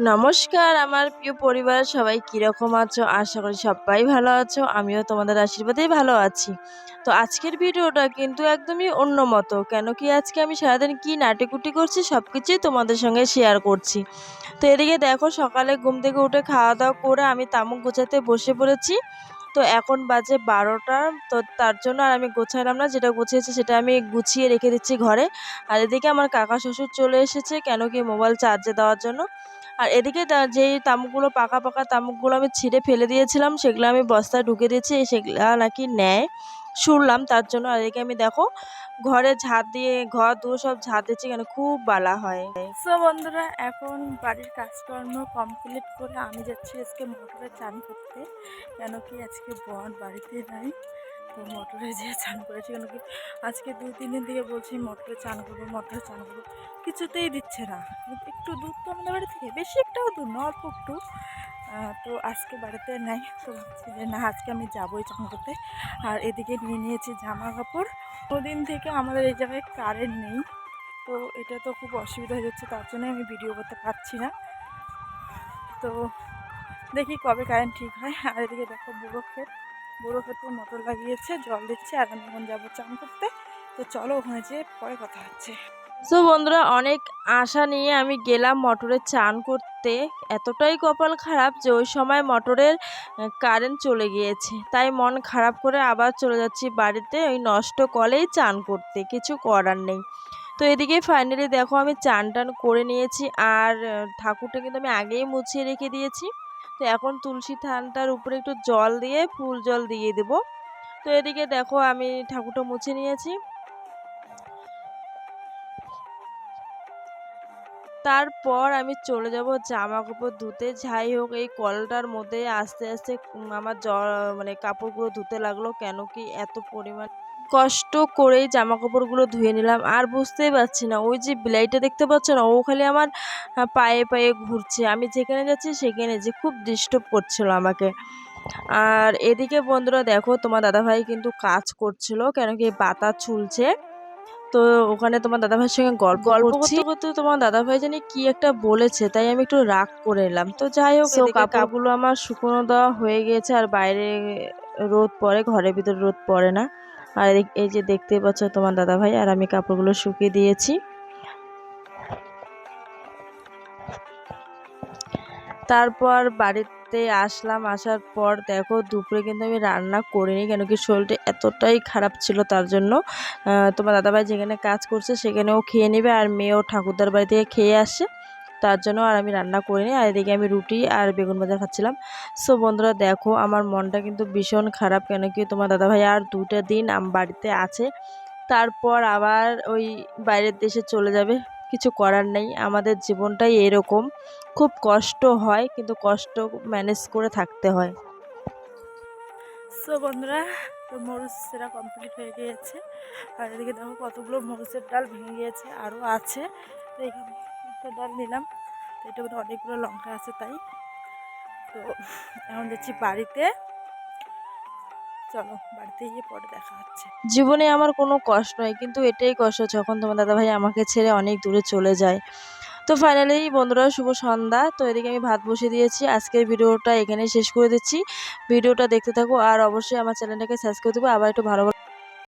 নমস্কার আমার প্রিয় পরিবার সবাই কিরকম আছো? আশা করি সবাই ভালো আছো। আমিও তোমাদের আশীর্বাদেই ভালো আছি। তো আজকের ভিডিওটা কিন্তু একদমই অন্য মতো। কেন কি আজকে আমি সারাদিন কি নাটিকুটি করছি সবকিছুই তোমাদের সঙ্গে শেয়ার করছি। তো এদিকে দেখো সকালে ঘুম থেকে উঠে খাওয়া-দাওয়া করে আমি তামুক গোছাতে বসে পড়েছি। তো এখন বাজে ১২টা। তো তার জন্য আর আমি গোছালাম না। যেটা গুছিয়েছি সেটা আমি গুছিয়ে রেখে দিচ্ছি ঘরে। আর এদিকে আমার কাকা শ্বশুর চলে এসেছে কেন কি মোবাইল চার্জে দেওয়ার জন্য। আর এদিকে যেই তামুকগুলো পাকা তামুকগুলো আমি ছিঁড়ে ফেলে দিয়েছিলাম সেগুলো আমি বস্তায় ঢুকে দিয়েছি সেগুলা নাকি নেয় শুনলাম তার জন্য। আর এদিকে আমি দেখো ঘরে ঝাঁট দিয়ে ঘর দুয়ার সব ঝাঁট দিচ্ছি কেন খুব বালা হয়। সো বন্ধুরা, এখন বাড়ির কাজকর্ম কমপ্লিট করে আমি যাচ্ছি আজকে মোটরে চান করতে। কেন কি আজকে বোন বাড়িতে নাই, তো মোটরে যেয়ে চান করেছি। কেন কি আজকে 2-3 দিন থেকে বলছি মোটরে চান করবো, কিছুতেই দিচ্ছে না। একটু দূর তো আমাদের বাড়ি থেকে, বেশি একটাও দূর না, অল্প একটু। তো আজকে বাড়িতে নাই, তো ভাবছি যে না আজকে আমি যাবোই চান করতে। আর এদিকে নিয়ে নিয়েছি জামা কাপড়। ওদিন থেকে আমাদের এই জায়গায় কারেন্ট নেই, তো এটা তো খুব অসুবিধা হয়ে যাচ্ছে, তার জন্য আমি ভিডিও করতে পারছি না। তো দেখি কবে কারেন্ট ঠিক হয়। আর এদিকে দেখো বুড়ো ক্ষেতে মোটর লাগিয়েছে, জল দিচ্ছে। আর আমি এখন যাবো চান করতে। তো চলো ওখানে যেয়ে পরে কথা হচ্ছে। তো বন্ধুরা অনেক আশা নিয়ে আমি গেলাম মোটরে চান করতে। এতটাই কপাল খারাপ যে ওই সময় মোটরের কারেন্ট চলে গিয়েছে, তাই মন খারাপ করে আবার চলে যাচ্ছি বাড়িতে ওই নষ্ট কলেই চান করতে, কিছু করার নেই। তো এদিকে ফাইনালি দেখো আমি চান টান করে নিয়েছি। আর ঠাকুরটা কিন্তু আমি আগেই মুছিয়ে রেখে দিয়েছি। তো এখন তুলসী থানটার উপরে একটু জল দিয়ে ফুল জল দিয়ে দেবো। তো এদিকে দেখো আমি ঠাকুরটা মুছে নিয়েছি। তারপর আমি চলে যাব জামা কাপড় ধুতে। যাই হোক এই কলটার মধ্যে আস্তে আস্তে আমার মানে কাপড়গুলো ধুতে লাগলো। কেন কি এত পরিমাণ কষ্ট করেই জামা কাপড়গুলো ধুয়ে নিলাম। আর বুঝতেই পারছি না ওই যে বিলাইটা দেখতে পাচ্ছ না, ও খালি আমার পায়ে পায়ে ঘুরছে, আমি যেখানে যাচ্ছি সেখানে যে খুব ডিস্টার্ব করছিল আমাকে। আর এদিকে বন্ধুরা দেখো তোমার দাদাভাই কিন্তু কাজ করছিল, কেন কি পাতা ছুলছে। তো ওখানে তোমার দাদাভাইয়ের সঙ্গে গল্প করতে করতে তোমার দাদাভাই জানি কি একটা বলেছে, তাই আমি একটু রাগ করে এলাম। তো যাই হোক এদিকে কাপড়গুলো আমার শুকনো দেওয়া হয়ে গিয়েছে। আর বাইরে রোদ পড়ে, ঘরের ভিতরে রোদ পড়ে না। আর এই যে দেখতেই পাচ্ছ তোমার দাদাভাই আর আমি কাপড়গুলো শুকিয়ে দিয়েছি। তারপর বাড়িতে আসলাম, আসার পর দেখো দুপুরে কিন্তু আমি রান্না করিনি, কেন কি শরীরটা এতটাই খারাপ ছিল। তার জন্য তোমার দাদাভাই যেখানে কাজ করছে সেখানেও খেয়ে নেবে, আর মেয়েও ঠাকুরদার বাড়ি থেকে খেয়ে আসছে, তার জন্য আর আমি রান্না করিনি। আর এদিকে আমি রুটি আর বেগুন ভাজা খাচ্ছিলাম। সো বন্ধুরা দেখো আমার মনটা কিন্তু ভীষণ খারাপ, কেন কি তোমার দাদাভাই আর 2টা দিন বাড়িতে আছে, তারপর আবার ওই বাইরের দেশে চলে যাবে। কিছু করার নেই, আমাদের জীবনটাই এরকম, খুব কষ্ট হয় কিন্তু কষ্ট ম্যানেজ করে থাকতে হয়। সো বন্ধুরা, তো মরিচ সেরা কমপ্লিট হয়ে গিয়েছে। আর এদিকে দেখো কতগুলো মরিচের ডাল ভেঙে গিয়েছে, আরও আছে। তো এখানে একটা ডাল নিলাম, তো এটা বোধহয় অনেকগুলো লঙ্কা আছে তাই। তো এখন যাচ্ছি বাড়িতে। চলো বাড়িতে গিয়ে পরে দেখা হচ্ছে। জীবনে আমার কোনো কষ্ট নয়, কিন্তু এটাই কষ্ট যখন তোমার দাদাভাই আমাকে ছেড়ে অনেক দূরে চলে যায়। তো ফাইনালি বন্ধুরা শুভ সন্ধ্যা। তো এদিকে আমি ভাত বসিয়ে দিয়েছি। আজকের ভিডিওটা এখানেই শেষ করে দিচ্ছি। ভিডিওটা দেখতে থাকো আর অবশ্যই আমার চ্যানেলটাকে সাবস্ক্রাইব করবে। আবার একটু ভালো